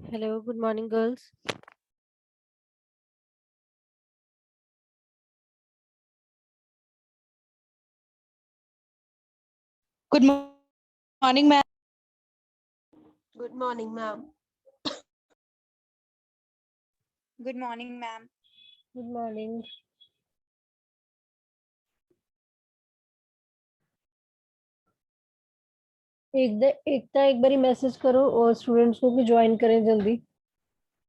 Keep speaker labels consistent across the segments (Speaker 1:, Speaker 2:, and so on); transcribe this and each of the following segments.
Speaker 1: Hello, good morning, girls.
Speaker 2: Good morning, ma'am.
Speaker 3: Good morning, ma'am.
Speaker 2: Good morning, ma'am.
Speaker 1: Good morning. एक बारी message करो और students को कि ज्वाइन करें जल्दी।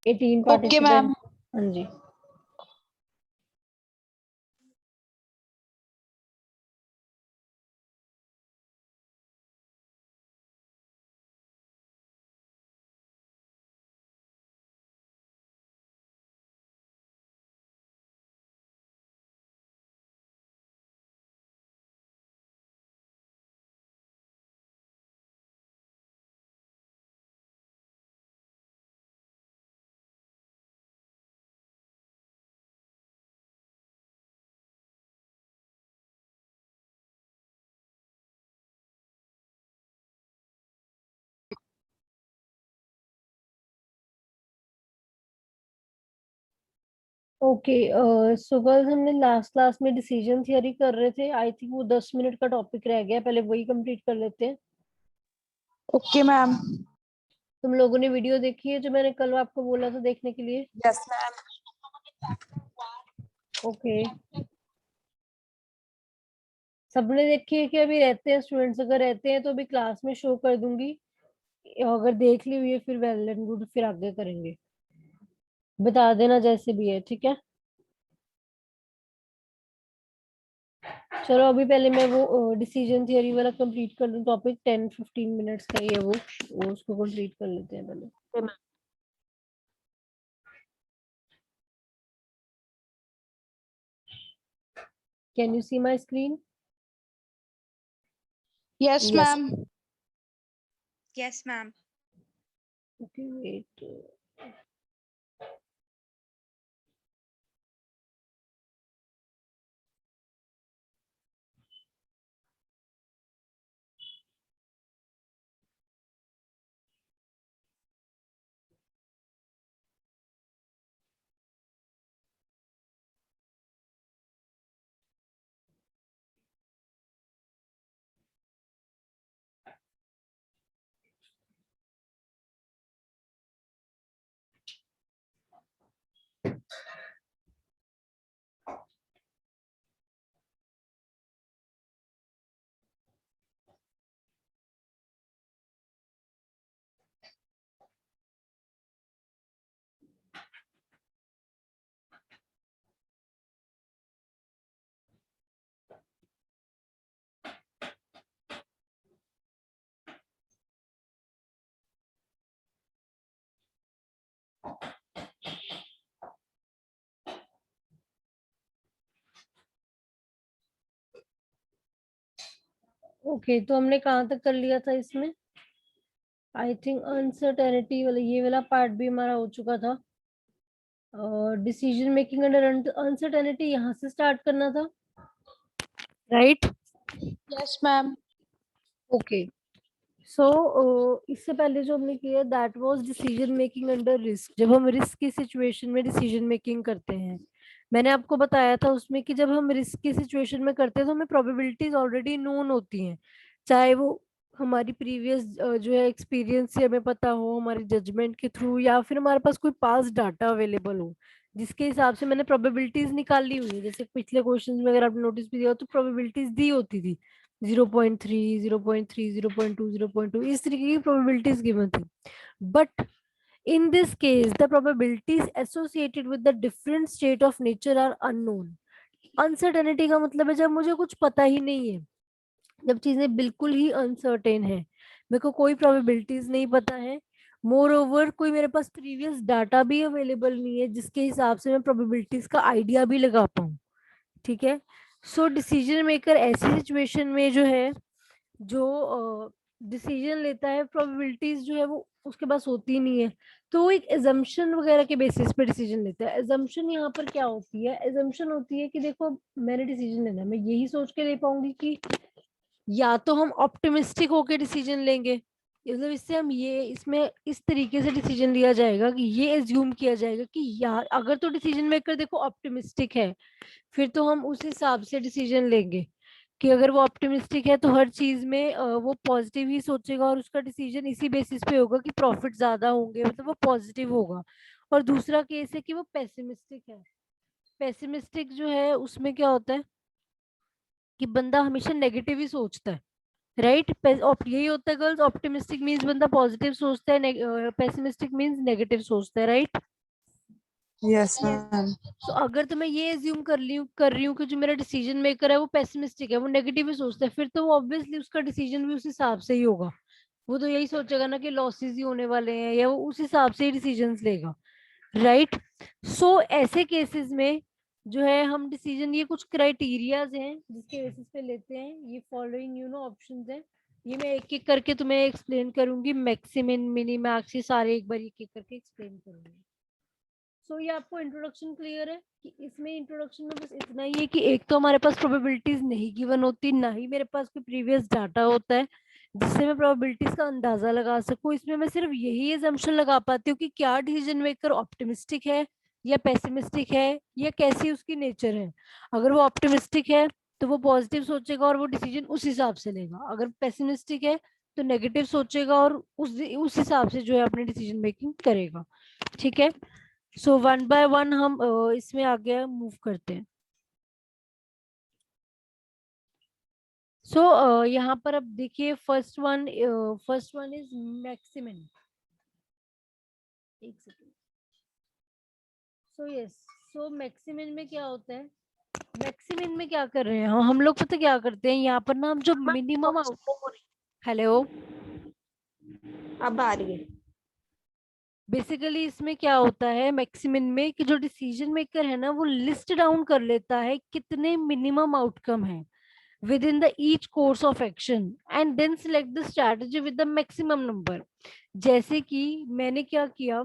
Speaker 1: 18
Speaker 2: Okay,
Speaker 1: पार्टिसिपेंट।
Speaker 2: ma'am.
Speaker 1: हाँ जी। ओके, सो गर्ल्स हमने लास्ट क्लास में डिसीजन थियरी कर रहे थे। आई थिंक वो 10 मिनट का टॉपिक रह गया, पहले वही कंप्लीट कर लेते हैं।
Speaker 2: Okay, ma'am.
Speaker 1: तुम लोगों ने वीडियो देखी है जो मैंने कल आपको बोला था देखने के लिए?
Speaker 2: Yes, ma'am.
Speaker 1: ओके, सबने देखी है कि अभी रहते हैं स्टूडेंट्स? अगर रहते हैं तो अभी क्लास में शो कर दूंगी, अगर देख ली हुई है फिर वेल एंड गुड, फिर आगे करेंगे। बता देना जैसे भी है, ठीक है? चलो अभी पहले मैं वो डिसीजन थियरी वाला कंप्लीट कर दूं टॉपिक। 10-15 मिनट्स का ही है वो उसको कंप्लीट कर लेते हैं पहले।
Speaker 3: Okay, ma'am.
Speaker 1: Can you see my screen?
Speaker 2: Yes,
Speaker 3: Yes.
Speaker 2: ma'am. Yes, ma'am.
Speaker 1: Okay, wait. Okay, तो हमने कहाँ तक कर लिया था इसमें? आई थिंक अनसर्टेनिटी वाला ये वाला पार्ट भी हमारा हो चुका था। और डिसीजन मेकिंग अंडर अनसर्टेनिटी यहाँ से स्टार्ट करना था, राइट?
Speaker 2: Yes, ma'am.
Speaker 1: ओके, सो इससे पहले जो हमने किया that was decision making under risk. जब हम रिस्क की सिचुएशन में डिसीजन मेकिंग करते हैं, मैंने आपको बताया था उसमें कि जब हम रिस्क की सिचुएशन में करते हैं तो हमें प्रोबेबिलिटीज ऑलरेडी नोन होती हैं। चाहे वो हमारी प्रीवियस जो है एक्सपीरियंस से हमें पता हो, हमारे जजमेंट के थ्रू, या फिर हमारे पास कोई पास डाटा अवेलेबल हो जिसके हिसाब से मैंने प्रोबेबिलिटीज निकाली हुई है। जैसे पिछले क्वेश्चन में अगर आपने नोटिस भी दिया हो तो प्रोबेबिलिटीज दी होती थी 0.3, 0.3, 0.2, 0.2, इस तरीके की प्रोबेबिलिटीज गिवन थी। But in this case the probabilities associated with the different state of nature are unknown. Uncertainty का मतलब है जब मुझे कुछ पता ही नहीं है, जब चीजें बिल्कुल ही अनसर्टेन है, मेरे को कोई प्रोबेबिलिटीज नहीं पता है, मोर ओवर कोई मेरे पास प्रीवियस डाटा भी अवेलेबल नहीं है जिसके हिसाब से मैं प्रोबेबिलिटीज का आइडिया भी लगा पाऊँ। ठीक है? सो डिसीजन मेकर ऐसी सिचुएशन में जो है, जो डिसीजन लेता है, प्रोबेबिलिटीज जो है वो उसके पास होती नहीं है, तो वो एक एजम्पशन वगैरह के बेसिस पे डिसीजन लेता है। एजम्पशन यहाँ पर क्या होती है? एजम्पशन होती है कि देखो मैंने डिसीजन लेना है, मैं यही सोच के ले पाऊंगी कि या तो हम ऑप्टिमिस्टिक होके डिसीजन लेंगे, मतलब इससे हम ये इसमें इस तरीके से डिसीजन लिया जाएगा कि ये एज्यूम किया जाएगा कि यार अगर तो डिसीजन मेकर देखो ऑप्टिमिस्टिक है, फिर तो हम उस हिसाब से डिसीजन लेंगे कि अगर वो ऑप्टिमिस्टिक है तो हर चीज में वो पॉजिटिव ही सोचेगा और उसका डिसीजन इसी बेसिस पे होगा कि प्रॉफिट ज्यादा होंगे, मतलब वो पॉजिटिव होगा। और दूसरा केस है कि वो पेसिमिस्टिक है। पेसिमिस्टिक जो है उसमें क्या होता है कि बंदा हमेशा नेगेटिव ही सोचता है, राइट। यही होता है गर्ल्स, ऑप्टिमिस्टिक मीन्स बंदा पॉजिटिव सोचता है, पेसिमिस्टिक मीन्स नेगेटिव सोचता है, राइट।
Speaker 4: Yes, ma'am.
Speaker 1: तो अगर तो मैं ये एज्यूम कर रही हूँ कि जो मेरा डिसीजन मेकर है वो पेसिमिस्टिक है, वो नेगेटिव ही सोचता है, फिर तो वो ऑब्वियसली उसका डिसीजन भी उस हिसाब से ही होगा। वो तो यही सोचेगा ना कि लॉसेस ही होने वाले हैं, या वो उस हिसाब से ही डिसीजंस लेगा, राइट। सो ऐसे केसेस में जो है हम डिसीजन, ये कुछ क्राइटेरियाज हैं जिसके बेसिस पे लेते हैं। ये फॉलोइंग ऑप्शंस हैं। ये मैं एक एक करके तुम्हें एक्सप्लेन करूंगी, मैक्सिमम मिनिमैक्स ये सारे एक बार एक एक करके एक्सप्लेन करूंगी। सो ये आपको इंट्रोडक्शन क्लियर है कि इसमें इंट्रोडक्शन में बस इतना ही है कि एक तो हमारे पास प्रोबेबिलिटीज नहीं गिवन होती, ना ही मेरे पास कोई प्रीवियस डाटा होता है जिससे मैं प्रोबेबिलिटीज का अंदाजा लगा सकूं। इसमें मैं सिर्फ यही एजम्पशन लगा पाती हूँ कि क्या डिसीजन मेकर ऑप्टिमिस्टिक है या पेसिमिस्टिक है, या कैसी उसकी नेचर है। अगर वो ऑप्टिमिस्टिक है तो वो पॉजिटिव सोचेगा और वो डिसीजन उस हिसाब से लेगा। अगर पेसिमिस्टिक है तो नेगेटिव सोचेगा और उस हिसाब से जो है अपनी डिसीजन मेकिंग करेगा, ठीक है। सो वन बाय वन हम इसमें आगे मूव करते हैं। सो यहाँ पर अब देखिए फर्स्ट वन इज मैक्सिमम। एक second. So yes, so maximum में क्या होता है, मैक्सिमम में क्या कर रहे हैं हम लोग, पता क्या करते हैं यहाँ पर ना, हम जो मिनिमम, हेलो
Speaker 3: अब आ रही है।
Speaker 1: बेसिकली इसमें क्या होता है मैक्सिमम में कि जो डिसीजन मेकर है ना वो लिस्ट डाउन कर लेता है कितने मिनिमम आउटकम है within the each course of action and then select the strategy with the maximum number। जैसे कि मैंने क्या किया,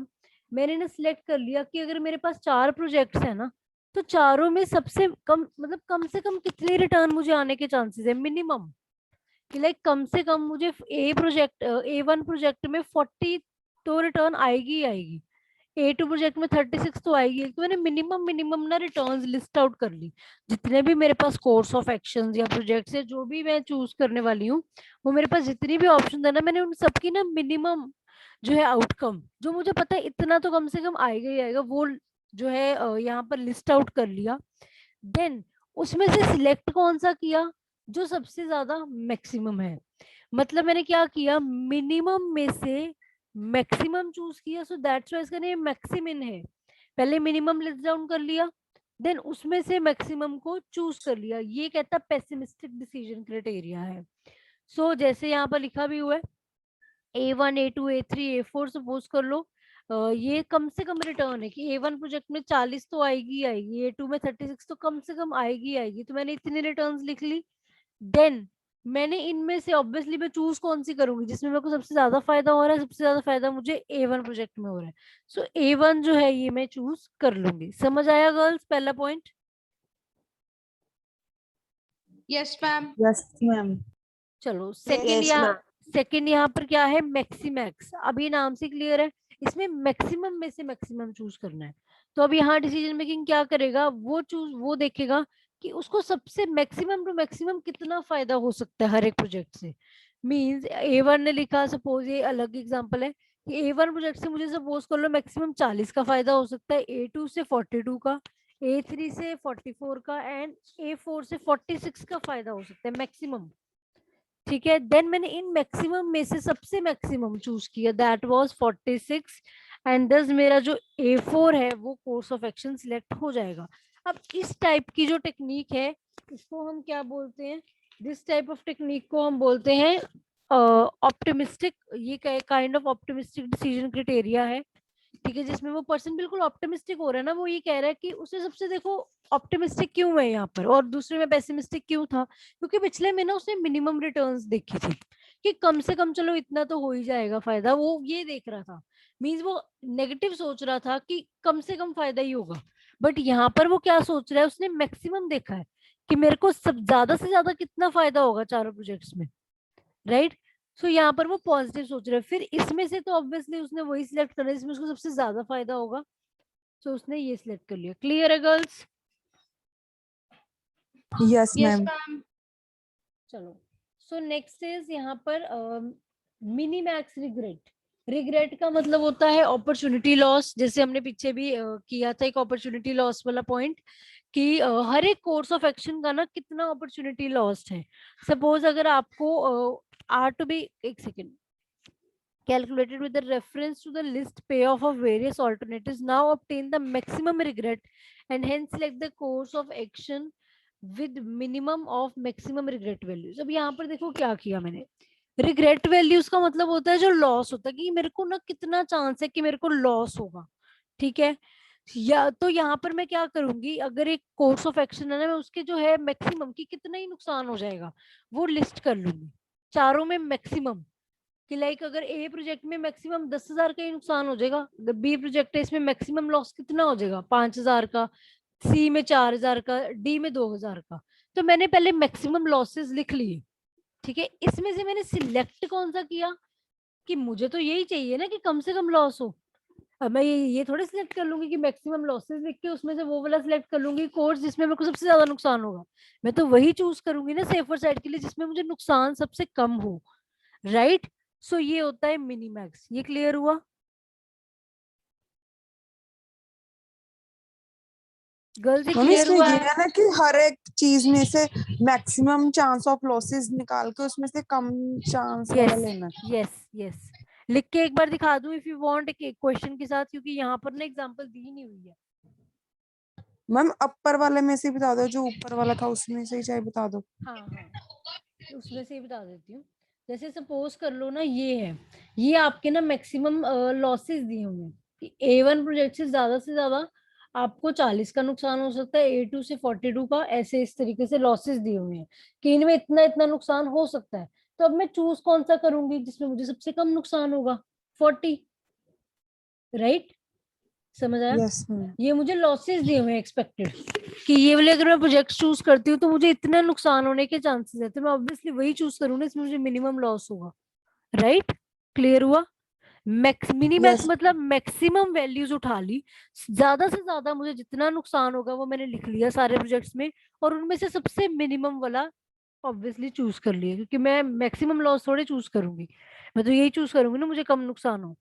Speaker 1: मैंने ना सिलेक्ट कर लिया कि अगर मेरे पास 4 प्रोजेक्ट्स है ना, तो चारों में सबसे कम, मतलब कम से कम कितने रिटर्न मुझे आने के चांसेस है मिनिमम, कि लाइक कम से कम मुझे A1 प्रोजेक्ट में 40 तो रिटर्न आएगी ही आएगी, A2 प्रोजेक्ट में 36 तो आएगी। तो मैंने मिनिमम मिनिमम ना रिटर्न्स लिस्ट आउट कर ली। जितने भी मेरे पास कोर्स ऑफ एक्शंस या प्रोजेक्ट्स है जो भी मैं चूज करने वाली हूँ, वो मेरे पास जितनी भी ऑप्शन है ना, मैंने उन सबकी ना मिनिमम जो है आउटकम, जो मुझे पता है इतना तो कम से कम आएगा ही आएगा, वो जो है यहाँ पर लिस्ट आउट कर लिया। देन उसमें से सिलेक्ट कौन सा किया, जो सबसे ज्यादा मैक्सिमम है। मतलब मैंने क्या किया, मिनिमम में से मैक्सिमम चूज किया, सो दैट्स व्हाई इसका नेम मैक्सिमम है। पहले मिनिमम लिस्ट डाउन कर लिया, देन उसमें से मैक्सिमम को चूज कर लिया। ये कहता पेसिमिस्टिक डिसीजन क्राइटेरिया है। सो जैसे यहाँ पर लिखा भी हुआ है A1 A2 A3 A4, suppose कर लो ये कम से कम रिटर्न है कि A1 प्रोजेक्ट में 40 तो आएगी आएगी, A2 में 36 तो कम से कम आएगी आएगी, तो मैंने इतनी रिटर्न्स लिख ली। देन मैंने इनमें से ऑब्वियसली मैं चूज कौन सी करूंगी जिसमें मेरे को सबसे ज्यादा फायदा हो रहा है, सबसे ज्यादा फायदा मुझे A1 प्रोजेक्ट में हो रहा है। सो A1 जो है ये मैं चूज कर लूंगी। समझ आया गर्ल्स पहला point?
Speaker 2: Yes, ma'am.
Speaker 4: Yes, ma'am.
Speaker 1: चलो
Speaker 3: Yes, ma'am.
Speaker 1: सेकंड यहाँ पर क्या है, मैक्सीमैक्स। अभी नाम से क्लियर है, इसमें मैक्सिमम में से मैक्सिमम चूज करना है। तो अब यहाँ डिसीजन मेकिंग क्या करेगा, वो देखेगा कि उसको सबसे मैक्सिमम टू मैक्सिमम कितना फायदा हो सकता है हर एक प्रोजेक्ट से। मींस A1 ने लिखा, सपोज ये अलग एग्जांपल है कि A1 प्रोजेक्ट से मुझे सपोज कर लो मैक्सिमम 40 का फायदा हो सकता है, A2 से 42 का, A3 से 44 का एंड A4 से 46 का फायदा हो सकता है मैक्सिमम, ठीक है। देन मैंने इन मैक्सिमम में से सबसे मैक्सिमम चूज किया, दैट वाज 46, एंड दस मेरा जो A4 है वो कोर्स ऑफ एक्शन सिलेक्ट हो जाएगा। अब इस टाइप की जो टेक्निक है इसको हम क्या बोलते हैं, दिस टाइप ऑफ टेक्निक को हम बोलते हैं ऑप्टिमिस्टिक, ये kind of optimistic decision criteria है, ठीक है। जिसमें वो पर्सन बिल्कुल ऑप्टिमिस्टिक हो रहा है ना, वो ये कह रहा है कि उसे सबसे देखो ऑप्टिमिस्टिक क्यों है यहाँ पर और दूसरे में पेसिमिस्टिक क्यों था, क्योंकि पिछले में ना उसने मिनिमम रिटर्न्स देखी थी कि कम से कम चलो इतना तो हो ही जाएगा फायदा, वो ये देख रहा था। मींस वो नेगेटिव सोच रहा था कि कम से कम फायदा ही होगा। बट यहाँ पर वो क्या सोच रहा है, उसने मैक्सिमम देखा है कि मेरे को सब ज्यादा से ज्यादा कितना फायदा होगा चारों प्रोजेक्ट्स में, राइट। सो यहाँ पर वो पॉजिटिव सोच रहा है, फिर इसमें से तो ऑब्वियसली उसने वही सिलेक्ट करना है जिसमें उसको सबसे ज्यादा फायदा होगा, सो उसने ये सिलेक्ट कर लिया। क्लियर है girls?
Speaker 4: Yes,
Speaker 2: Yes,
Speaker 4: ma'am.
Speaker 2: ma'am.
Speaker 1: चलो, सो नेक्स्ट इज यहाँ पर मिनी मैक्स रिग्रेट। रिग्रेट का मतलब होता है अपॉर्चुनिटी लॉस, जैसे हमने पीछे भी किया था एक अपॉर्चुनिटी लॉस वाला पॉइंट कि हर एक कोर्स ऑफ एक्शन का ना कितना अपॉर्चुनिटी लॉस्ट है। सपोज अगर आपको आर टू बी, एक second, calculated with the reference to the list payoff of various alternatives, now obtain the maximum regret and hence select the course of action with minimum of maximum regret values। अब यहाँ पर देखो क्या किया मैंने, regret values का मतलब होता है जो लॉस होता है, कि मेरे को ना कितना चांस है कि मेरे को लॉस होगा, ठीक है। या तो यहाँ पर मैं क्या करूंगी, अगर एक कोर्स ऑफ एक्शन है ना, मैं उसके जो है मैक्सिमम की कितना ही नुकसान हो जाएगा वो लिस्ट कर लूंगी, चारों में मैक्सिमम, कि लाइक अगर ए प्रोजेक्ट में मैक्सिमम 10,000 का ही नुकसान हो जाएगा, अगर बी प्रोजेक्ट है इसमें मैक्सिमम लॉस कितना हो जाएगा 5,000 का, सी में 4,000 का, डी में 2,000 का। तो मैंने पहले मैक्सिमम लॉसेस लिख लिए, ठीक है। इसमें से मैंने सिलेक्ट कौन सा किया, कि मुझे तो यही चाहिए ना कि कम से कम लॉस हो। अब मैं ये थोड़े सिलेक्ट कर लूंगी कि मैक्सिमम लॉसेस लिख के उसमें से वो वाला सिलेक्ट कर लूंगी कोर्स जिसमें मेरे को सबसे ज्यादा नुकसान होगा। मैं तो वही चूज करूंगी ना सेफर साइड के लिए जिसमें मुझे नुकसान सबसे कम हो, राइट। सो ये होता है मिनीमैक्स। ये क्लियर हुआ गर्ल्स? ये
Speaker 4: मम्मी
Speaker 1: क्लियर
Speaker 4: इसमें
Speaker 1: हुआ
Speaker 4: ये
Speaker 1: है?
Speaker 4: है ना कि हर एक चीज में से मैक्सिमम चांस ऑफ लॉसेस निकाल के उसमें से कम चांस वाला
Speaker 1: यस
Speaker 4: लेना है।
Speaker 1: यस यस, लिख के एक बार दिखा दूं इफ यू वांट, एक क्वेश्चन के साथ, क्योंकि यहाँ पर ना एग्जांपल दी नहीं हुई है।
Speaker 4: मैम अपर वाले में से ही बता दो, जो ऊपर वाला था उसमें से ही चाहे बता दो।
Speaker 1: हाँ हाँ, उसमें से ही बता देती हूँ। जैसे सपोज कर लो ना, ये है, ये आपके ना मैक्सिमम लॉसेस दिए हुए हैं कि A1 प्रोजेक्ट से ज्यादा आपको 40 का नुकसान हो सकता है, A2 से 42 का, ऐसे इस तरीके से लॉसेस दिए हुए हैं कि इनमें इतना इतना नुकसान हो सकता है। तो अब मैं चूज कौन सा करूंगी जिसमें मुझे सबसे कम नुकसान होगा, 40, राइट। समझ आया?
Speaker 4: Yes ma'am.
Speaker 1: ये मुझे लॉसेस दिए हुए हैं एक्सपेक्टेड, कि ये वाले अगर मैं प्रोजेक्ट चूज करती हूँ तो मुझे इतना नुकसान होने के चांसेस है, तो मैं ऑब्वियसली वही चूज करूंगा इसमें मुझे मिनिमम लॉस होगा, राइट। क्लियर हुआ? मिनिमैक्स
Speaker 4: यस
Speaker 1: मतलब मैक्सिमम वैल्यूज उठा ली, ज्यादा से ज्यादा मुझे जितना नुकसान होगा वो मैंने लिख लिया सारे प्रोजेक्ट्स में, और उनमें से सबसे मिनिमम वाला ऑब्वियसली चूज कर लिया, क्योंकि मैं मैक्सिमम लॉस थोड़े चूज करूंगी, मैं तो यही चूज करूंगी ना मुझे कम नुकसान हो,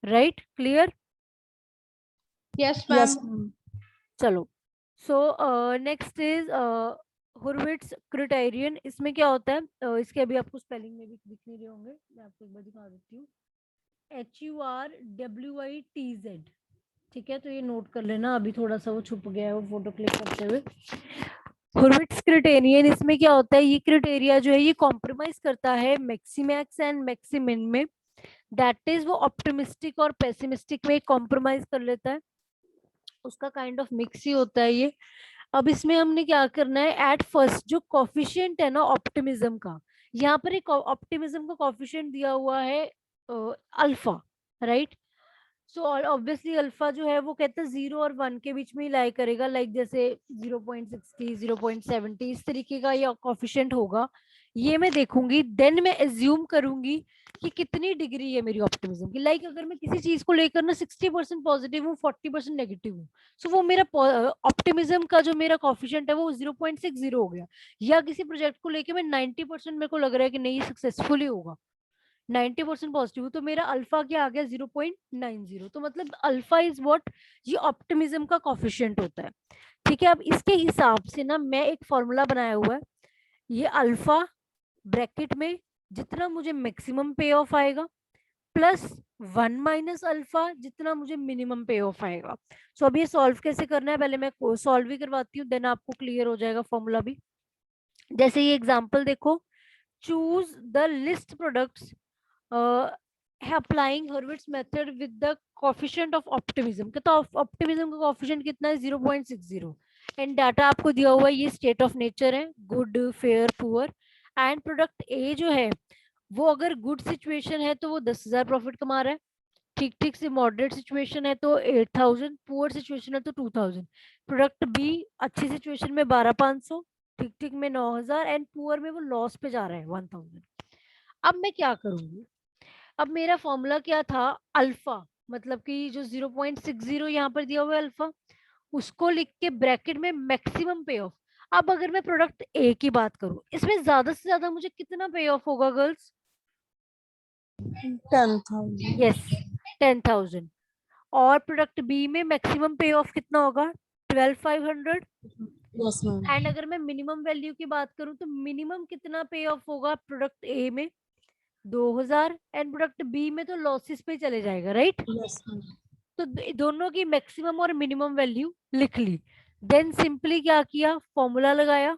Speaker 1: right. Clear?
Speaker 2: Yes,
Speaker 4: yes
Speaker 2: ma'am.
Speaker 4: Ma'am.
Speaker 1: चलो, सो नेक्स्ट इज हुरविट्ज क्राइटेरियन। इसमें क्या होता है, इसके अभी आपको स्पेलिंग में भी दिख नहीं रहे होंगे, मैं आपको एक बार दिखा देती हूँ। HURWITZ, ठीक है। तो ये नोट कर लेना, अभी थोड़ा सा वो छुप गया है वो फोटो क्लिक करते हुए। हुरविट्ज क्राइटेरियन, इसमें क्या होता है, ये क्राइटेरिया जो है ये कॉम्प्रोमाइज करता है मैक्सीमैक्स एंड मैक्सिमिन में, दैट इज वो ऑप्टिमिस्टिक और पेसिमिस्टिक में कॉम्प्रोमाइज कर लेता है, उसका काइंड ऑफ मिक्स ही होता है ये। अब इसमें हमने क्या करना है, एट फर्स्ट जो कॉफिशिएंट है ना ऑप्टिमिज्म का, यहाँ पर एक ऑप्टिमिज्म का कॉफिशिएंट दिया हुआ है alpha, right. So obviously alpha जो है वो कहते हैं 0 और 1 के बीच में ही लाई करेगा, लाइक जैसे 0.60 0.70 इस तरीके का ये कॉफिशिएंट होगा। ये मैं देखूंगी, देन मैं एज्यूम करूंगी कि कितनी डिग्री है मेरी ऑप्टिमिज्म की। लाइक अगर मैं किसी चीज को लेकर ना 60% पॉजिटिव हूँ, 40% नेगेटिव हूँ, सो वो मेरा ऑप्टिमिज्म का जो मेरा कॉफिशिएंट है वो 0.60 हो गया। या किसी प्रोजेक्ट को लेकर मैं 90% मेरे को लग रहा है कि नहीं सक्सेसफुली होगा, 90% पॉजिटिव, तो मेरा अल्फा क्या आ गया 0.90। तो मतलब अल्फा इज व्हाट, ये ऑप्टिमिज्म का कॉफिशिएंट होता है, ठीक है। अब इसके हिसाब से ना मैं एक फॉर्मूला बनाया हुआ है, ये अल्फा ब्रैकेट में जितना मुझे मैक्सिमम पे ऑफ आएगा प्लस 1 माइनस अल्फा जितना मुझे मिनिमम पे ऑफ आएगा। सो अब ये सॉल्व कैसे करना है, पहले मैं सॉल्व भी करवाती हूँ, देन आपको क्लियर हो जाएगा फॉर्मूला भी। जैसे ये एग्जांपल देखो, choose the list products applying Hurwicz method with the coefficient of optimism. तो ऑप्टिमिज्म का कोफिशिएंट कितना है 0.60, एंड डाटा आपको दिया हुआ है, ये स्टेट ऑफ नेचर है, good fair poor. And product ए जो है वो अगर गुड सिचुएशन है तो वो 10,000 प्रॉफिट कमा रहा है, ठीक ठीक से मॉडरेट सिचुएशन है तो 8,000, पुअर सिचुएशन है तो 2,000। प्रोडक्ट बी अच्छी सिचुएशन में 12,500, ठीक ठीक में 9,000, एंड पुअर में वो लॉस पे जा रहा है 1,000। अब मैं क्या करूंगी, अब मेरा फॉर्मूला क्या था, अल्फा, मतलब कि जो 0.60 यहाँ पर दिया हुआ है अल्फा, उसको लिख के ब्रैकेट में मैक्सिमम पे ऑफ। अब अगर मैं प्रोडक्ट ए की बात करूं, इसमें ज्यादा से ज्यादा मुझे कितना पे ऑफ होगा गर्ल्स?
Speaker 4: 10,000।
Speaker 1: यस, 10,000। और प्रोडक्ट बी में मैक्सिमम पे ऑफ कितना होगा? 12,500।
Speaker 4: Yes ma'am.
Speaker 1: एंड अगर मैं मिनिमम वैल्यू की बात करूं तो मिनिमम कितना पे ऑफ होगा प्रोडक्ट ए में? 2,000। एंड प्रोडक्ट बी में तो लॉसेस पे चले जाएगा, राइट?
Speaker 4: Yes ma'am.
Speaker 1: तो दोनों की मैक्सिमम और मिनिमम वैल्यू लिख ली। देन सिंपली क्या किया, फॉर्मूला लगाया।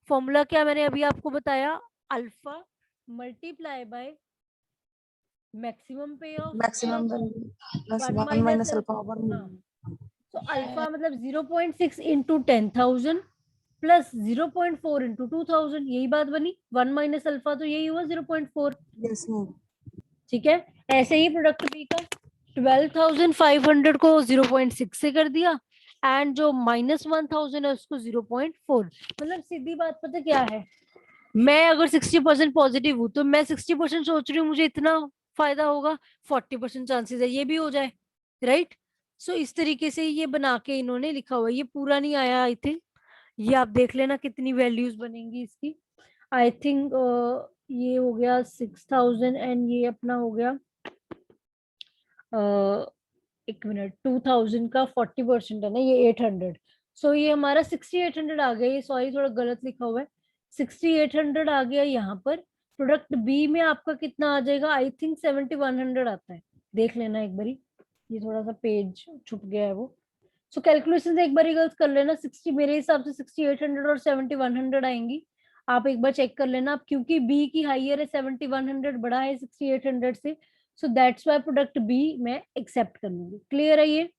Speaker 1: फॉर्मूला क्या मैंने अभी आपको बताया, अल्फा मल्टीप्लाई बाय मैक्सिमम पे of
Speaker 4: maximum value plus 1
Speaker 1: 1
Speaker 4: minus
Speaker 1: minus
Speaker 4: alpha over
Speaker 1: हाँ, तो अल्फा मतलब 0.6 इंटू 10,000 प्लस 0.4 इंटू 2,000, यही बात बनी। 1 माइनस अल्फा तो यही हुआ 0.4।
Speaker 4: Yes ma'am.
Speaker 1: ठीक है, ऐसे ही प्रोडक्ट बी का 12,500 को 0.6 से कर दिया, एंड जो -1,000 है उसको 0.4। मतलब सीधी बात पता क्या है, मैं अगर 60% पॉजिटिव हूं तो मैं 60% सोच रही हूँ मुझे इतना फायदा होगा, 40% चांसेस है ये भी हो जाए, राइट? सो इस तरीके से ये बना के इन्होंने लिखा हुआ है। ये पूरा नहीं आया आई थिंक, ये आप देख लेना कितनी वैल्यूज बनेंगी इसकी। आई थिंक ये हो गया 6,000 एंड ये अपना हो गया एक मिनट, 2,000 का 40% है ना, ये 800। सो ये हमारा 6,800 आ गया। ये सॉरी थोड़ा गलत लिखा हुआ है, 6,800 आ गया यहाँ पर। प्रोडक्ट बी में आपका कितना आ जाएगा? आई थिंक 7,100 आता है, देख लेना एक बारी, ये थोड़ा सा पेज छुप गया है वो। सो कैलकुलेशन एक बारी गर्ल्स कर लेना, 60 मेरे हिसाब से 6,800 और 7,100 आएंगी। आप एक बार चेक कर लेना, आप क्योंकि बी की हाइयर है, 7,100 बड़ा है 6,800 से, so that's why product B मैं एक्सेप्ट कर लूंगी। क्लियर है ये?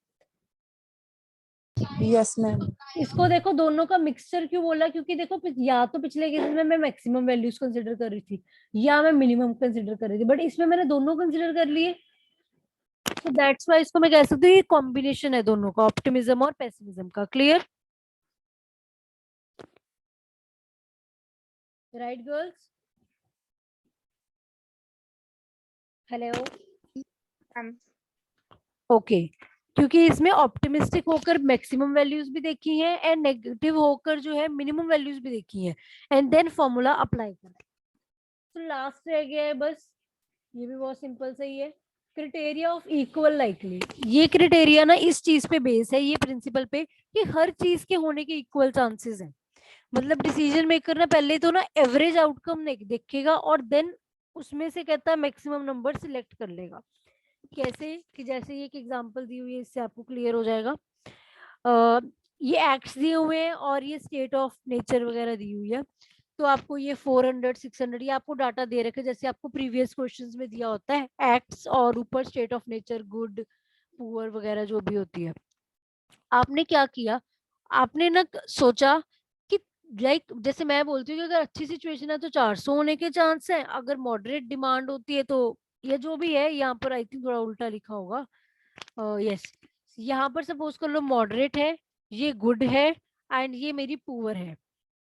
Speaker 4: Yes ma'am.
Speaker 1: इसको देखो, दोनों का मिक्सचर क्यों बोला, क्योंकि देखो या तो पिछले केस में मैं मैक्सिमम वैल्यूज कंसिडर कर रही थी या मैं मिनिमम कंसिडर कर रही थी, बट इसमें मैंने दोनों कंसिडर कर लिए, तो दैट्स वाई इसको मैं कह सकती हूँ ये कॉम्बिनेशन है दोनों का, ऑप्टिमिज्म और पेसिमिज्म का। Clear? Right girls? Hello? Okay, क्योंकि इसमें ऑप्टिमिस्टिक होकर मैक्सिमम वैल्यूज भी देखी है एंड नेगेटिव होकर जो है मिनिमम वैल्यूज भी देखी है, एंड देन फॉर्मूला अप्लाई करा। तो लास्ट रह गया है बस, ये भी बहुत सिंपल सही है, क्राइटेरिया ऑफ इक्वल लाइकली। ये क्राइटेरिया ना इस चीज पे बेस है, ये प्रिंसिपल पे, कि हर चीज के होने के इक्वल चांसेस हैं। मतलब डिसीजन मेकर ना पहले तो ना एवरेज आउटकम देखेगा और देन उसमें से कहता है मैक्सिमम नंबर सिलेक्ट कर लेगा। कैसे कि जैसे ये एक एग्जांपल दी हुई है, इससे आपको क्लियर हो जाएगा। ये एक्ट्स दिए हुए हैं और ये स्टेट ऑफ नेचर वगैरह दी हुई है, तो आपको ये 400 600 ये आपको डाटा दे रखे, जैसे आपको प्रीवियस क्वेश्चंस में दिया होता है एक्ट्स और ऊपर state of nature, good poor वगैरह जो भी होती है। आपने क्या किया, आपने ना सोचा कि लाइक जैसे मैं बोलती हूँ कि अगर अच्छी सिचुएशन है तो 400 होने के चांस है, अगर मॉडरेट डिमांड होती है तो ये जो भी है, यहाँ पर आई थिंक थोड़ा उल्टा लिखा होगा, यस, यहाँ पर सपोज कर लो मॉडरेट है, ये गुड है एंड ये मेरी पुअर है।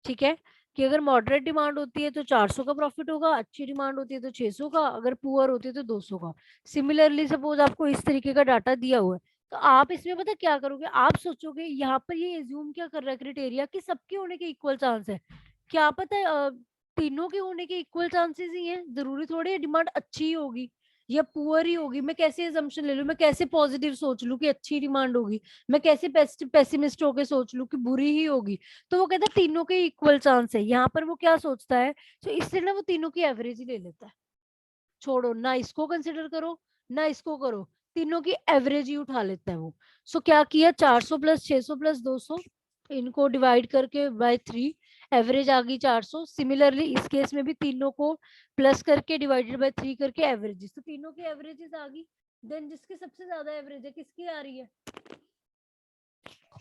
Speaker 1: ठीक है, कि अगर मॉडरेट डिमांड होती है तो 400 का प्रॉफिट होगा, अच्छी डिमांड होती है तो 600 का, अगर पुअर होती है तो 200 का। सिमिलरली सपोज आपको इस तरीके का डाटा दिया हुआ है, तो आप इसमें पता क्या करोगे, आप सोचोगे यहाँ पर ये एज्यूम क्या कर रहा है क्राइटेरिया कि सबके होने के इक्वल चांस है। क्या पता है तीनों के होने के इक्वल चांसेस ही हैं, जरूरी थोड़ी है डिमांड अच्छी ही होगी या पुअर ही होगी। मैं कैसे assumption ले लूं, मैं कैसे पॉजिटिव सोच लूं कि अच्छी डिमांड होगी, मैं कैसे पेसिमिस्ट होके सोच लूं कि बुरी ही होगी। तो वो कहता है तीनों के इक्वल चांस है। यहाँ पर वो क्या सोचता है, तो इससे ना वो तीनों की एवरेज ही ले लेता है, छोड़ो ना इसको कंसिडर करो ना इसको करो, तीनों की एवरेज ही उठा लेता है वो। सो क्या किया, 400 प्लस 600 प्लस 200, इनको डिवाइड करके बाय 3, एवरेज आ गई 400। सिमिलरली इस केस में भी तीनों को प्लस करके डिवाइडेड बाय 3 करके एवरेजेस, तो तीनों की एवरेजेस आ गई। देन जिसकी सबसे ज्यादा एवरेज है किसकी आ रही है,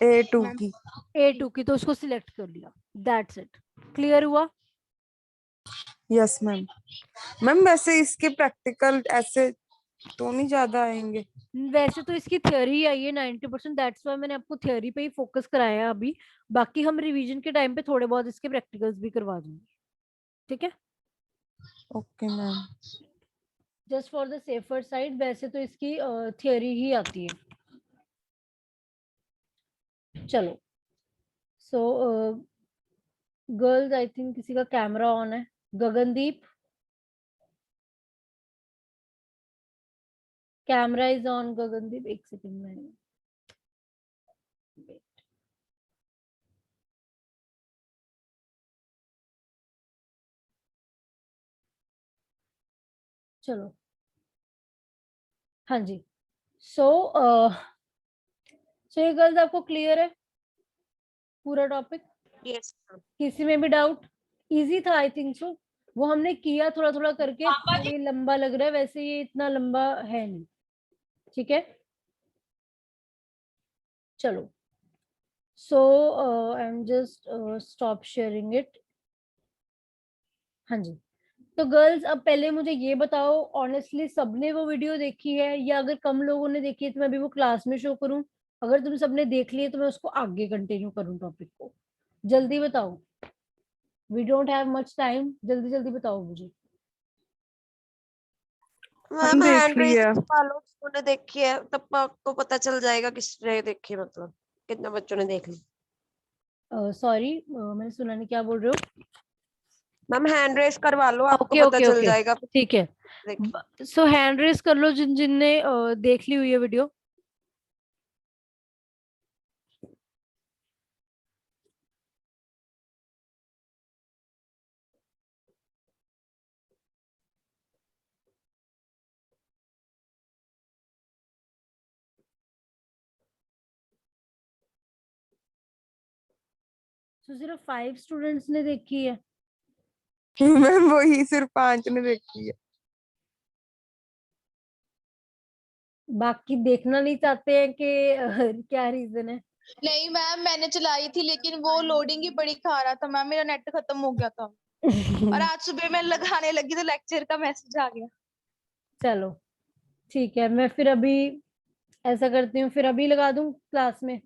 Speaker 4: A2 की।
Speaker 1: A2 की, तो उसको सिलेक्ट कर लिया। That's it. क्लियर हुआ?
Speaker 4: Yes ma'am. मैम वैसे इसके प्रैक्टिकल ऐसे तो नहीं ज्यादा आएंगे?
Speaker 1: वैसे तो इसकी थ्योरी आई है 90%, दैट्स वाई मैंने आपको थ्योरी पे ही फोकस कराया है अभी। बाकी हम रिवीजन के टाइम पे थोड़े बहुत इसके प्रैक्टिकल्स भी करवा दूंगी। ठीक है?
Speaker 4: Okay ma'am.
Speaker 1: Just for the safer side. वैसे तो इसकी थियोरी ही आती है। चलो, सो गर्ल्स, आई थिंक किसी का कैमरा ऑन है। Gagandeep, camera is on. Gagandeep, एक सेकंड में। चलो, हाँ जी। सो ये गर्ल्स आपको क्लियर है पूरा टॉपिक?
Speaker 3: Yes ma'am.
Speaker 1: किसी में भी डाउट? इजी था आई थिंक सो। वो हमने किया थोड़ा थोड़ा करके, तो ये लंबा लग रहा है, वैसे ये इतना लंबा है नहीं। ठीक है, चलो। So I am just stop sharing it. हाँ जी। तो गर्ल्स, अब पहले मुझे ये बताओ, ऑनेस्टली सबने वो वीडियो देखी है, या अगर कम लोगों ने देखी है तो मैं अभी वो क्लास में शो करूं? अगर तुम सबने देख ली है तो मैं उसको आगे कंटिन्यू करूं टॉपिक को। जल्दी बताओ, we don't have much time. जल्दी जल्दी बताओ मुझे।
Speaker 3: मैम
Speaker 4: देख
Speaker 3: हैंड रेज
Speaker 4: लिया।
Speaker 3: करवा लो, जिन्होंने देखी है तब आपको पता चल जाएगा किसने देखी, मतलब कितने बच्चों ने देख ली।
Speaker 1: सॉरी, मैंने सुना नहीं, क्या बोल रहे हो?
Speaker 3: मैम हैंड रेज करवा लो, आपको
Speaker 1: ओके
Speaker 3: पता
Speaker 1: ओके
Speaker 3: चल
Speaker 1: ओके,
Speaker 3: जाएगा।
Speaker 1: ठीक है।
Speaker 3: देखिए
Speaker 1: सो हैंड रेस कर लो जिन जिन ने देख ली हुई है वीडियो। तो सिर्फ 5 स्टूडेंट्स ने देखी है।
Speaker 4: मैम वही सिर्फ 5 ने देखी है।
Speaker 1: बाकी देखना नहीं चाहते हैं कि क्या रीजन है?
Speaker 2: नहीं मैम, मैंने चलाई थी लेकिन वो लोडिंग ही बड़ी खा रहा था मैम, मेरा नेट खत्म हो गया था। और आज सुबह मैं लगाने लगी तो लेक्चर का मैसेज आ गया।
Speaker 1: चलो ठीक है, मैं फिर अभी ऐसा करती हूँ, फिर अभी लगा दूं क्लास में,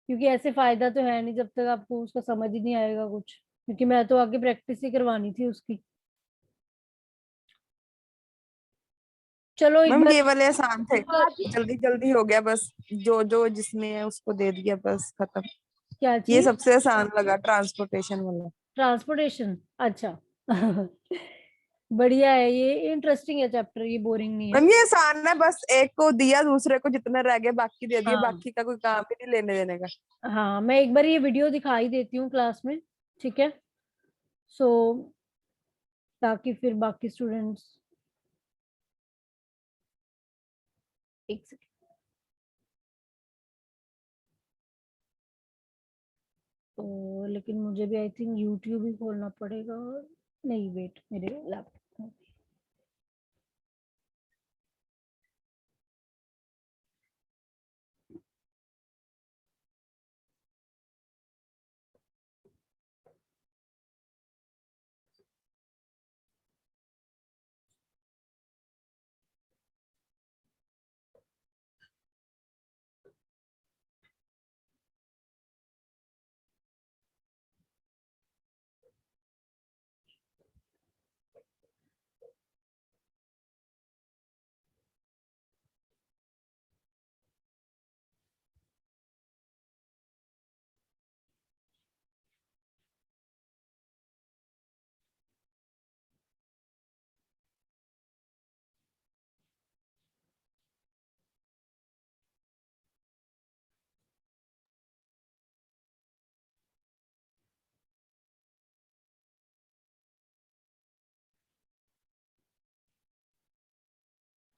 Speaker 1: क्योंकि ऐसे फायदा तो है नहीं जब तक आपको उसका समझ ही नहीं आएगा कुछ, क्योंकि मैं तो आगे प्रैक्टिस ही करवानी थी उसकी। चलो एक
Speaker 4: मैम
Speaker 1: बार
Speaker 4: ये वाले आसान थे, जल्दी जल्दी हो गया बस। जो जो जिसमें है उसको दे दिया, बस खत्म।
Speaker 1: क्या
Speaker 4: ये
Speaker 1: चीज?
Speaker 4: सबसे आसान लगा, ट्रांसपोर्टेशन वाला।
Speaker 1: ट्रांसपोर्टेशन, अच्छा। बढ़िया है, ये इंटरेस्टिंग है चैप्टर, ये बोरिंग नहीं है।
Speaker 4: मैम ये आसान है, बस एक को दिया, दूसरे को जितने रह गए बाकी दे दिए,
Speaker 1: हाँ
Speaker 4: बाकी का कोई काम ही नहीं लेने देने का।
Speaker 1: हाँ, मैं एक बार ये वीडियो दिखाई देती हूँ क्लास में, ठीक है? सो ताकि फिर बाकी स्टूडेंट्स, एक सेकंड। तो लेकिन मुझे भी आई थिंक यूट्यूब ही खोलना पड़ेगा। नहीं, वेट, मेरे लैपटॉप।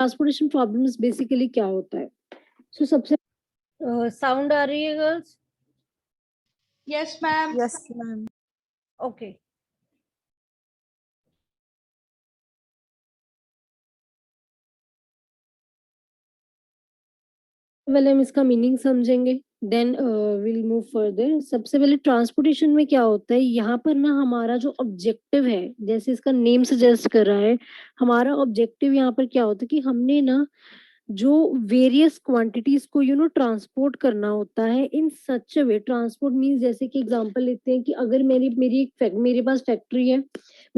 Speaker 1: ट्रांसपोर्टेशन प्रॉब्लम्स बेसिकली क्या होता है? सो सबसे साउंड आ रही है girls?
Speaker 2: Yes ma'am.
Speaker 4: Yes ma'am.
Speaker 1: Okay. पहले हम इसका मीनिंग समझेंगे, देन विल मूव फर्दर। सबसे पहले ट्रांसपोर्टेशन में क्या होता है, यहाँ पर ना हमारा जो ऑब्जेक्टिव है, जैसे इसका नेम सजेस्ट कर रहा है, हमारा ऑब्जेक्टिव यहाँ पर क्या होता है कि हमने ना जो वेरियस क्वांटिटीज को ट्रांसपोर्ट करना होता है इन सच अ वे। ट्रांसपोर्ट मींस, जैसे कि एग्जांपल लेते हैं कि अगर मेरे पास फैक्ट्री है,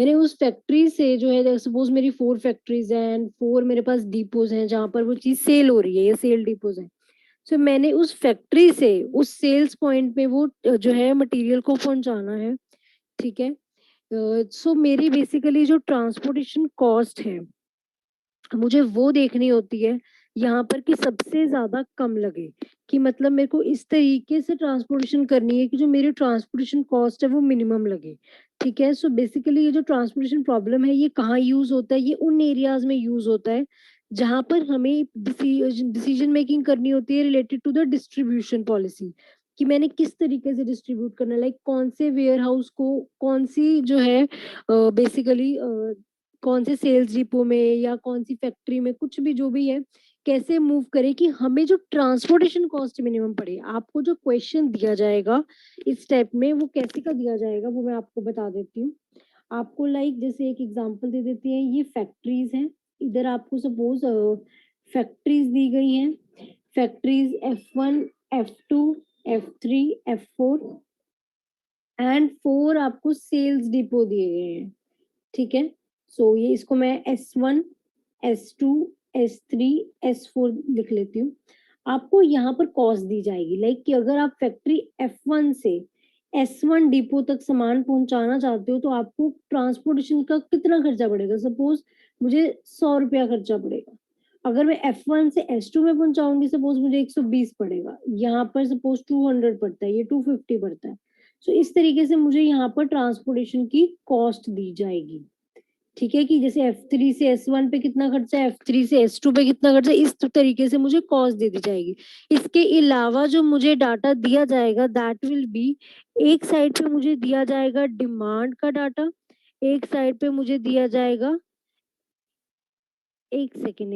Speaker 1: मैंने उस फैक्ट्री से जो है, सपोज मेरी 4 फैक्ट्रीज हैं एंड 4 मेरे पास डिपोज हैं जहां पर वो चीज सेल हो रही है, ये सेल डिपोज है। सो मैंने उस फैक्ट्री से उस सेल्स पॉइंट पे वो जो है मटेरियल को पहुंचाना है, ठीक है। सो मेरी बेसिकली जो ट्रांसपोर्टेशन कॉस्ट है मुझे वो देखनी होती है यहाँ पर कि सबसे ज्यादा कम लगे, कि मतलब मेरे को इस तरीके से ट्रांसपोर्टेशन करनी है कि जो मेरी ट्रांसपोर्टेशन कॉस्ट है वो मिनिमम लगे, ठीक है। सो बेसिकली ये जो ट्रांसपोर्टेशन प्रॉब्लम है ये कहाँ यूज होता है, ये उन एरियाज में यूज होता है जहां पर हमें डिसीजन मेकिंग करनी होती है related to the distribution policy, कि मैंने किस तरीके से डिस्ट्रीब्यूट करना है, लाइक कौन से वेयर हाउस को कौन सी जो है बेसिकली कौन से सेल्स डिपो में या कौन सी फैक्ट्री में, कुछ भी जो भी है, कैसे मूव करें कि हमें जो ट्रांसपोर्टेशन कॉस्ट मिनिमम पड़े। आपको जो क्वेश्चन दिया जाएगा इस टाइप में वो कैसे का दिया जाएगा वो मैं आपको बता देती हूँ। आपको लाइक जैसे एक एग्जांपल दे देती है, ये फैक्ट्रीज हैं, इधर आपको सपोज फैक्ट्रीज दी गई हैं, factories F1 F2 F3 F4 and 4 आपको सेल्स डिपो दिए गए हैं, ठीक है। सो ये इसको मैं S1 S2 S3 S4 लिख लेती हूँ। आपको यहाँ पर कॉस्ट दी जाएगी, लाइक कि अगर आप फैक्ट्री F1 से S1 डिपो तक सामान पहुंचाना चाहते हो तो आपको ट्रांसपोर्टेशन का कितना खर्चा पड़ेगा। सपोज मुझे 100 रुपया खर्चा पड़ेगा, अगर मैं F1 से S2 में पहुंचाऊंगी सपोज मुझे 120 पड़ेगा, यहाँ पर सपोज 200 पड़ता है, ये 250 पड़ता है। सो इस तरीके से मुझे यहाँ पर ट्रांसपोर्टेशन की कॉस्ट दी जाएगी, ठीक है, कि जैसे F3 से S1 पे कितना खर्चा है, F3 से S2 पे कितना खर्चा है, इस तरीके से मुझे कॉस्ट दे दी जाएगी। इसके अलावा जो मुझे डाटा दिया जाएगा दैट विल बी, एक साइड पे मुझे दिया जाएगा डिमांड का डाटा, एक साइड पे मुझे दिया जाएगा, एक सेकेंड,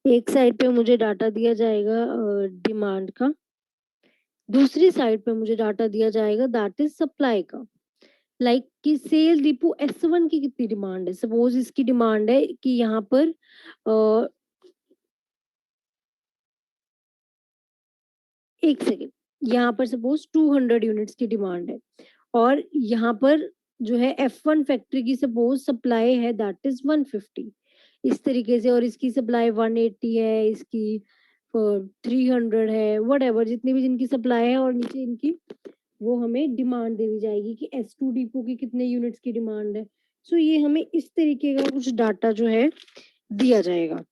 Speaker 1: एक साइड पे मुझे डाटा दिया जाएगा डिमांड का, दूसरी साइड पे मुझे डाटा दिया जाएगा दैट इज सप्लाई का। लाइक कि सेल डिपो S1 की कितनी डिमांड है, सपोज इसकी डिमांड है कि यहाँ पर एक सेकेंड, यहाँ पर सपोज 200 यूनिट्स की डिमांड है और यहाँ पर जो है F1 फैक्ट्री की सपोज सप्लाई है दैट इज 150, इस तरीके से, और इसकी सप्लाई 180 है, इसकी 300 है, वट एवर जितनी भी जिनकी सप्लाई है, और नीचे इनकी वो हमें डिमांड दे दी जाएगी कि S2 डिपो की कितने यूनिट्स की डिमांड है। सो ये हमें इस तरीके का कुछ डाटा जो है दिया जाएगा,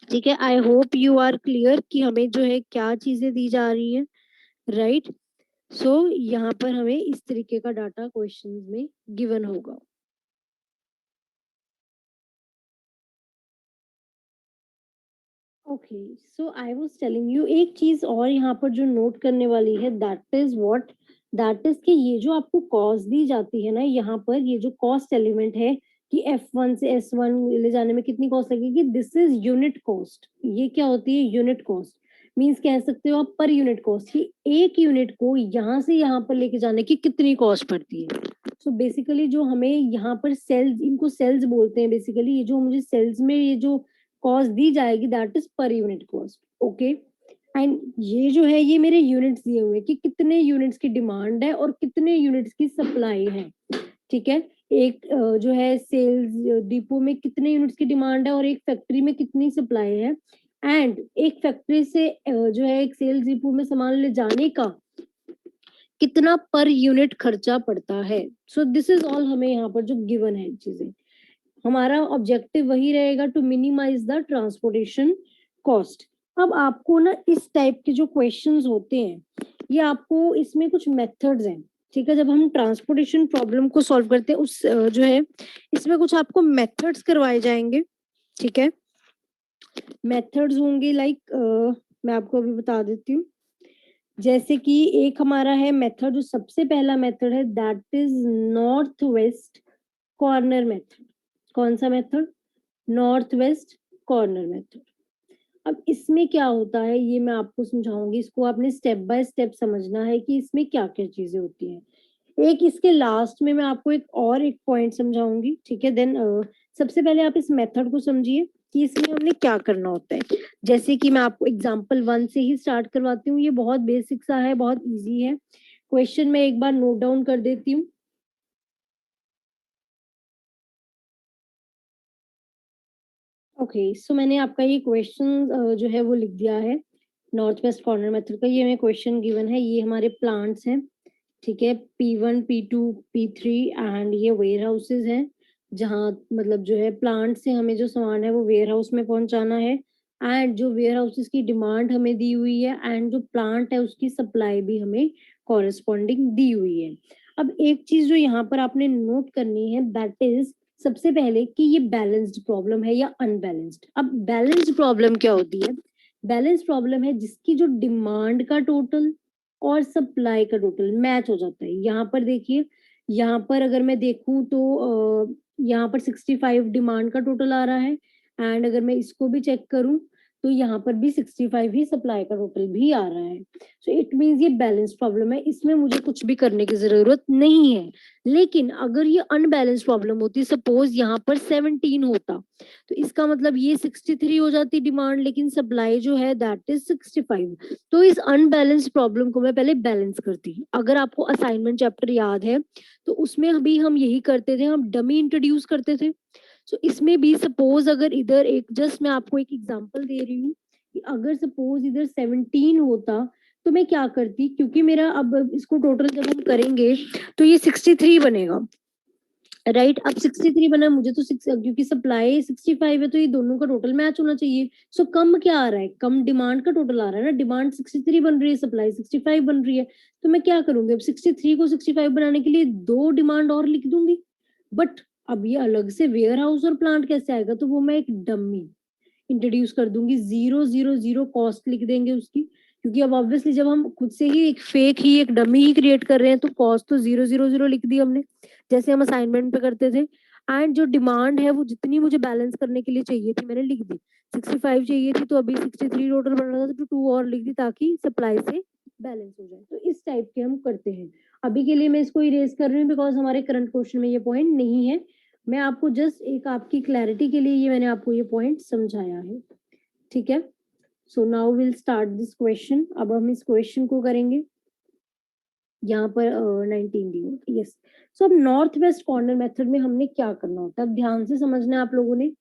Speaker 1: ठीक है। I hope you are clear कि हमें जो है क्या चीजें दी जा रही है, राइट। सो यहाँ पर हमें इस तरीके का डाटा क्वेश्चन में गिवन होगा। Okay, so I was telling you एक चीज और यहाँ पर जो नोट करने वाली है that is what, that is कि ये जो आपको कॉस्ट दी जाती है ना, यहाँ पर ये जो कॉस्ट एलिमेंट है कि F1 से S1 ले जाने में कितनी कॉस्ट लगेगी, दिस इज यूनिट कॉस्ट। ये क्या होती है, यूनिट कॉस्ट मींस कह सकते हो आप पर यूनिट कॉस्ट, कि एक यूनिट को यहाँ से यहाँ पर लेके जाने की कितनी कॉस्ट पड़ती है। सो बेसिकली जो हमें यहाँ पर सेल्स, इनको सेल्स बोलते हैं बेसिकली, ये जो मुझे सेल्स में ये जो कॉस्ट दी जाएगी that is per unit cost, okay. And ये जो है ये मेरे यूनिट्स दिए हुए कि कितने यूनिट्स की डिमांड है और कितने यूनिट्स की सप्लाई है, ठीक है। एक जो है सेल्स डिपो में कितने यूनिट्स की डिमांड है और एक फैक्ट्री में कितनी सप्लाई है, एंड एक फैक्ट्री से जो है एक सेल्स डिपो में सामान ले जाने का कितना पर यूनिट खर्चा पड़ता है। सो दिस इज ऑल हमें यहाँ पर जो गिवन है चीजें, हमारा ऑब्जेक्टिव वही रहेगा to minimise the transportation cost. अब आपको ना इस टाइप के जो क्वेश्चंस होते हैं ये आपको इसमें कुछ मेथड्स हैं, ठीक है। जब हम ट्रांसपोर्टेशन प्रॉब्लम को सॉल्व करते हैं उस जो है इसमें कुछ आपको मेथड्स करवाए जाएंगे, ठीक है। मेथड्स होंगे लाइक मैं आपको अभी बता देती हूँ, जैसे कि एक हमारा है मेथड, जो सबसे पहला मेथड है that is north west corner method. कौन सा method, north west corner method. अब इसमें क्या होता है ये मैं आपको समझाऊंगी, इसको आपने स्टेप बाय स्टेप समझना है कि इसमें क्या क्या चीजें होती हैं। एक इसके लास्ट में मैं आपको एक पॉइंट समझाऊंगी, ठीक है। देन सबसे पहले आप इस मेथड को समझिए, कि इसमें हमने क्या करना होता है। जैसे कि मैं आपको एग्जांपल 1 से ही स्टार्ट करवाती हूँ, ये बहुत बेसिक सा है, बहुत इजी है। क्वेश्चन मैं एक बार नोट डाउन कर देती हूँ। ओके, सो मैंने आपका ये क्वेश्चन जो है वो लिख दिया है नॉर्थ वेस्ट कॉर्नर मेथड का। ये हमें क्वेश्चन गिवन है, ये हमारे प्लांट्स हैं, ठीक है, P1 P2 P3 एंड ये वेयर हाउसेज हैं, जहाँ मतलब जो है प्लांट से हमें जो सामान है वो वेयर हाउस में पहुंचाना है, एंड जो वेयर हाउसेज की डिमांड हमें दी हुई है एंड जो प्लांट है उसकी सप्लाई भी हमें कॉरेस्पॉन्डिंग दी हुई है। अब एक चीज जो यहाँ पर आपने नोट करनी है, दैट इज सबसे पहले कि ये बैलेंस्ड प्रॉब्लम है या अनबैलेंस्ड। अब बैलेंस्ड प्रॉब्लम क्या होती है? बैलेंस प्रॉब्लम है जिसकी जो डिमांड का टोटल और सप्लाई का टोटल मैच हो जाता है। यहाँ पर देखिए, यहाँ पर अगर मैं देखूं तो यहाँ पर 65 डिमांड का टोटल आ रहा है, एंड अगर मैं इसको भी चेक करूं तो यहाँ पर भी 65 ही सप्लाई का टोटल भी आ रहा है। सो इट मीन्स ये बैलेंस प्रॉब्लम है, इसमें मुझे कुछ भी करने की जरूरत नहीं है। लेकिन अगर ये अनबैलेंस प्रॉब्लम होती, सपोज यहाँ पर 17 होता, तो इसका मतलब ये 63 हो जाती डिमांड, लेकिन सप्लाई जो है दैट इज 65। तो इस अनबैलेंस प्रॉब्लम को मैं पहले बैलेंस करती। अगर आपको असाइनमेंट चैप्टर याद है तो उसमें भी हम यही करते थे, हम डमी इंट्रोड्यूस करते थे। सो इसमें भी सपोज अगर इधर एक, जस्ट मैं आपको एक एग्जांपल दे रही हूँ कि अगर सपोज इधर 17 होता तो मैं क्या करती, क्योंकि मेरा अब इसको टोटल जब हम करेंगे तो ये 63 बनेगा, राइट। अब 63 बना, मुझे तो क्योंकि सप्लाई 65 है तो ये दोनों का टोटल मैच होना चाहिए। सो कम क्या आ रहा है? कम डिमांड का टोटल आ रहा है ना। डिमांड 63 बन रही है, सप्लाई 65 बन रही है, तो मैं क्या करूंगी, अब 63 को 65 बनाने के लिए 2 डिमांड और लिख दूंगी। बट अब ये अलग से वेयर हाउस और प्लांट कैसे आएगा? तो वो मैं एक डमी इंट्रोड्यूस कर दूंगी, 000 कॉस्ट लिख देंगे उसकी, क्योंकि अब ऑब्वियसली जब हम खुद से ही एक फेक ही एक डमी ही क्रिएट कर रहे हैं तो कॉस्ट तो 000 लिख दी हमने, जैसे हम असाइनमेंट पे करते थे। एंड जो डिमांड है वो जितनी मुझे बैलेंस करने के लिए चाहिए थी मैंने लिख दी। 65 चाहिए थी तो अभी 63 टोटल बन रहा था तो 2 और लिख दी ताकि सप्लाई से बैलेंस हो जाए। तो इस टाइप के हम करते हैं। अभी के लिए मैं इसको इरेज कर रही हूँ बिकॉज हमारे करंट क्वेश्चन में ये पॉइंट नहीं है। मैं आपको जस्ट एक आपकी क्लैरिटी के लिए ये मैंने आपको ये पॉइंट समझाया है, ठीक है। So now will start this question. अब हम इस क्वेश्चन को करेंगे। यहाँ पर 19 दी होती, यस। सो अब नॉर्थ वेस्ट कॉर्नर मेथड में हमने क्या करना होता है, अब ध्यान से समझना है आप लोगों ने।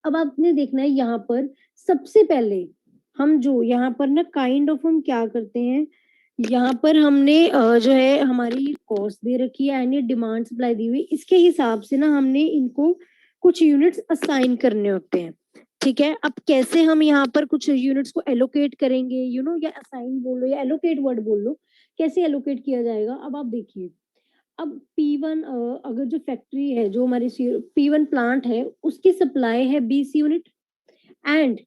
Speaker 1: अब आपने देखना है यहाँ पर सबसे पहले हम जो यहाँ पर ना काइंड ऑफ हम क्या करते हैं, यहाँ पर हमने जो है हमारी कॉस्ट दे रखी है एंड ये डिमांड सप्लाई दी हुई, इसके हिसाब से ना हमने इनको कुछ यूनिट्स असाइन करने होते हैं, ठीक है। अब कैसे हम यहाँ पर कुछ यूनिट्स को एलोकेट करेंगे, यू नो, या असाइन बोल लो या एलोकेट वर्ड बोल लो, कैसे एलोकेट किया जाएगा। अब आप देखिए, अब P1 अगर जो फैक्ट्री है, जो हमारी P1 प्लांट है उसकी सप्लाई है 20 यूनिट, एंड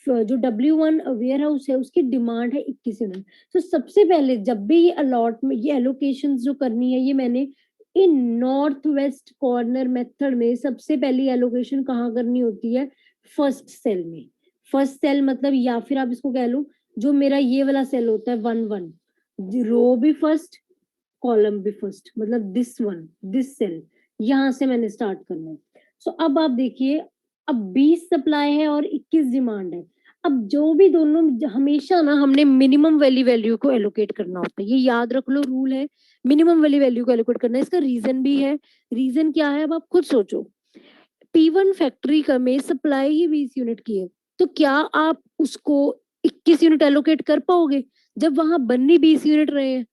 Speaker 1: जो W1 वेयर हाउस है उसकी डिमांड है 21 यूनिट। तो सबसे पहले जब भी ये अलॉटमेंट, ये एलोकेशन जो करनी है, ये मैंने इन नॉर्थ वेस्ट कॉर्नर मेथड में सबसे पहली एलोकेशन कहाँ करनी होती है? फर्स्ट सेल में। फर्स्ट सेल मतलब, या फिर आप इसको कह लो, जो मेरा ये वाला सेल होता है 1-1, रो भी फर्स्ट कॉलम भी फर्स्ट, मतलब दिस वन, दिस सेल, यहां से मैंने स्टार्ट करना है। सो अब आप देखिए, अब 20 सप्लाई है और 21 डिमांड है। अब जो भी दोनों, हमेशा ना हमने मिनिमम वैल्यू को एलोकेट करना होता है, ये याद रख लो, रूल है, मिनिमम वैल्यू को एलोकेट करना है। इसका रीजन भी है। रीजन क्या है अब आप खुद सोचो। P1 फैक्ट्री का में सप्लाई ही 20 यूनिट की है, तो क्या आप उसको 21 यूनिट एलोकेट कर पाओगे जब वहां बननी 20 यूनिट रहे हैं,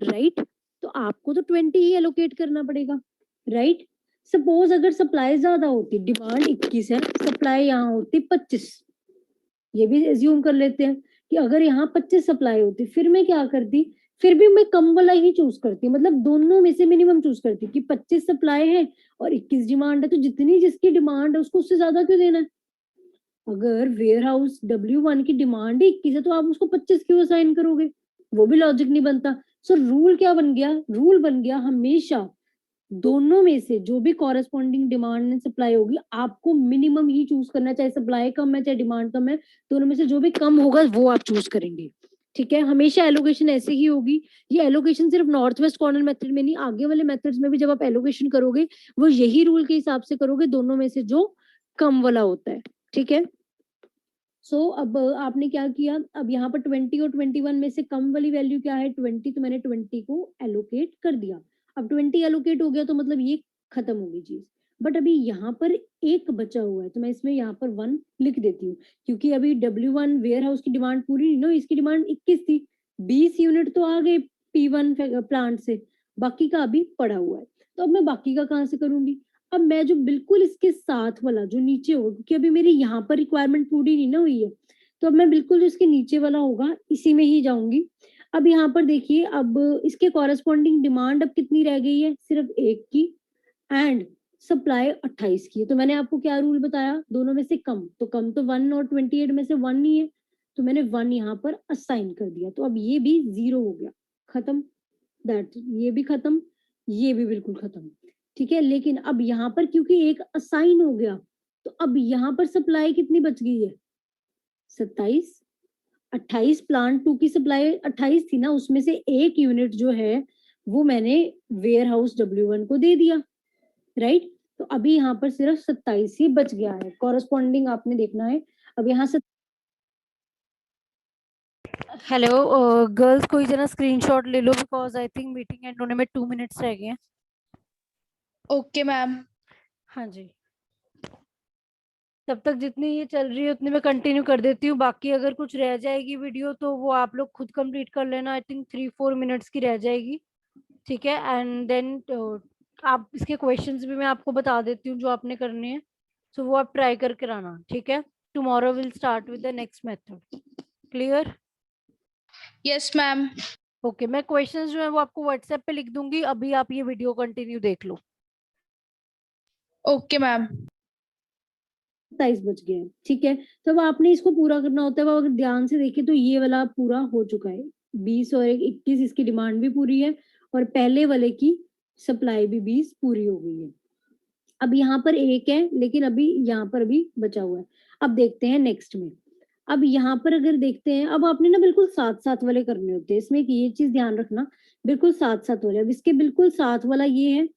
Speaker 1: राइट? तो आपको तो 20 ही एलोकेट करना पड़ेगा, राइट? सपोज अगर सप्लाई ज्यादा होती, डिमांड 21 है, सप्लाई यहाँ होती 25, ये भी एज्यूम कर लेते हैं कि अगर यहाँ 25 सप्लाई होती, फिर मैं क्या करती, फिर भी मैं कम वाला ही चूज करती, मतलब दोनों में से मिनिमम चूज करती कि 25 सप्लाई है और 21 डिमांड है, तो जितनी जिसकी डिमांड है उसको उससे ज्यादा क्यों देना है? अगर वेयर हाउस W1 की डिमांड ही 21 है तो आप उसको 25 क्यों असाइन करोगे? वो भी लॉजिक नहीं बनता। सो रूल क्या बन गया? रूल बन गया हमेशा दोनों में से जो भी कॉरेस्पॉन्डिंग डिमांड एंड सप्लाई होगी आपको मिनिमम ही चूज करना, चाहे सप्लाई कम है चाहे डिमांड कम है, दोनों में से जो भी कम होगा वो आप चूज करेंगे, ठीक है। हमेशा एलोकेशन ऐसे ही होगी। ये एलोकेशन सिर्फ नॉर्थ वेस्ट कॉर्नर मेथड में नहीं, आगे वाले मेथड्स में भी जब आप एलोकेशन करोगे वो यही रूल के हिसाब से करोगे, दोनों में से जो
Speaker 5: कम वाला होता है, ठीक है। सो अब आपने क्या किया, अब यहाँ पर 20 और 21 में से कम वाली वैल्यू क्या है 20, तो मैंने 20 को एलोकेट कर दिया। अब 20 एलोकेट हो गया तो मतलब ये खत्म होगी चीज। बट अभी यहाँ पर एक बचा हुआ है, तो मैं इसमें यहाँ पर 1 लिख देती हूँ, क्योंकि अभी W1 वेयर हाउस की डिमांड पूरी नहीं ना, इसकी डिमांड 21 थी, 20 यूनिट तो आ गए P1 प्लांट से, बाकी का अभी पड़ा हुआ है। तो अब मैं बाकी का कहाँ से करूंगी, अब मैं जो बिल्कुल इसके साथ वाला जो नीचे होगा, क्योंकि अभी मेरी यहाँ पर रिक्वायरमेंट पूरी नहीं ना हुई है, तो अब मैं बिल्कुल जो इसके नीचे वाला होगा इसी में ही जाऊंगी। अब यहाँ पर देखिए, अब इसके कॉरेस्पॉन्डिंग डिमांड अब कितनी रह गई है, सिर्फ 1 की, एंड सप्लाई 28 की है। तो मैंने आपको क्या रूल बताया, दोनों में से कम, तो कम तो 1 और 28 में से 1 ही है, तो मैंने 1 यहाँ पर असाइन कर दिया, तो अब ये भी 0 हो गया, खत्म, दैट ये भी खत्म, ये भी बिल्कुल खत्म, ठीक है। लेकिन अब यहाँ पर क्योंकि एक असाइन हो गया, तो अब यहाँ पर सप्लाई कितनी बच गई है, 27, 28, प्लांट 2 की सप्लाई 28 थी ना, उसमें से 1 यूनिट जो है वो मैंने वेयर हाउस W1 को दे दिया, राइट। तो अभी यहाँ पर सिर्फ 27 ही बच गया है, कॉरेस्पॉन्डिंग आपने देखना है। अब यहाँ से
Speaker 1: हेलो गर्ल्स, कोई जना स्क्रीनशॉट ले लो, because I think meeting end होने में 2 मिनट्स रह गए हैं।
Speaker 2: Okay ma'am.
Speaker 1: हाँ जी, तब तक जितनी ये चल रही है उतनी मैं कंटिन्यू कर देती हूँ, बाकी अगर कुछ रह जाएगी वीडियो तो वो आप लोग खुद कंप्लीट कर लेना, आई थिंक 3-4 मिनट्स की रह जाएगी, ठीक है। एंड देन आप इसके क्वेश्चंस भी मैं आपको बता देती हूँ जो आपने करने हैं, तो वो आप ट्राई करके आना, ठीक है। Tomorrow will start with the next method, clear?
Speaker 2: Yes ma'am.
Speaker 1: Okay, मैं क्वेश्चंस जो है वो आपको व्हाट्सएप पे लिख दूंगी, अभी आप ये वीडियो कंटिन्यू देख लो।
Speaker 2: Okay ma'am.
Speaker 5: 27 बच गया है, ठीक है। तो अब आपने इसको पूरा करना होता है, वो अगर ध्यान से देखें तो ये वाला पूरा हो चुका है, 20 और 21 इसकी डिमांड भी पूरी है, और पहले वाले की सप्लाई भी 20 पूरी हो गई है। अब यहाँ पर 1 है, लेकिन अभी यहाँ पर भी बचा हुआ है। अब देखते हैं नेक्स्ट में। अब यहाँ पर अगर देखते हैं, अब आपने ना बिल्कुल साथ साथ वाले करने होते हैं, इसमें एक ये चीज ध्यान रखना, बिल्कुल साथ साथ वाले। अब इसके बिल्कुल साथ वाला ये है,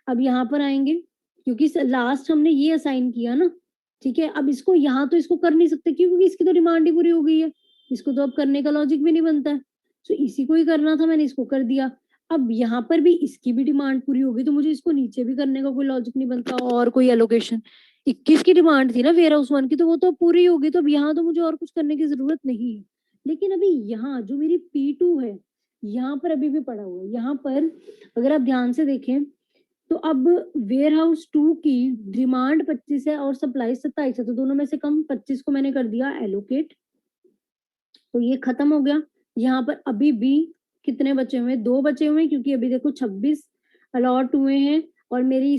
Speaker 5: अब यहाँ पर आएंगे, क्योंकि लास्ट हमने ये असाइन किया ना, ठीक है। अब इसको यहाँ तो इसको कर नहीं सकते, क्योंकि इसकी तो डिमांड ही पूरी हो गई है, इसको तो अब करने का लॉजिक भी नहीं बनता है, तो इसी को ही करना था, मैंने इसको कर दिया। अब यहाँ पर भी इसकी भी डिमांड पूरी हो गई, तो मुझे इसको नीचे भी करने का कोई लॉजिक नहीं बनता, और कोई एलोकेशन 21 की डिमांड थी ना वेयर हाउस 1 की, तो वो तो पूरी होगी, तो अब यहाँ तो मुझे और कुछ करने की जरूरत नहीं है। लेकिन अभी यहाँ जो मेरी P2 है, यहाँ पर अभी भी पड़ा हुआ है। यहाँ पर अगर आप ध्यान से देखें तो अब वेयर हाउस 2 की डिमांड 25 है और सप्लाई 27 है, तो दोनों में से कम 25 को मैंने कर दिया एलोकेट, तो ये खत्म हो गया। यहाँ पर अभी भी कितने बचे हुए हैं, 2 बचे हुए हैं, क्योंकि अभी देखो 26 अलॉट हुए हैं, और मेरी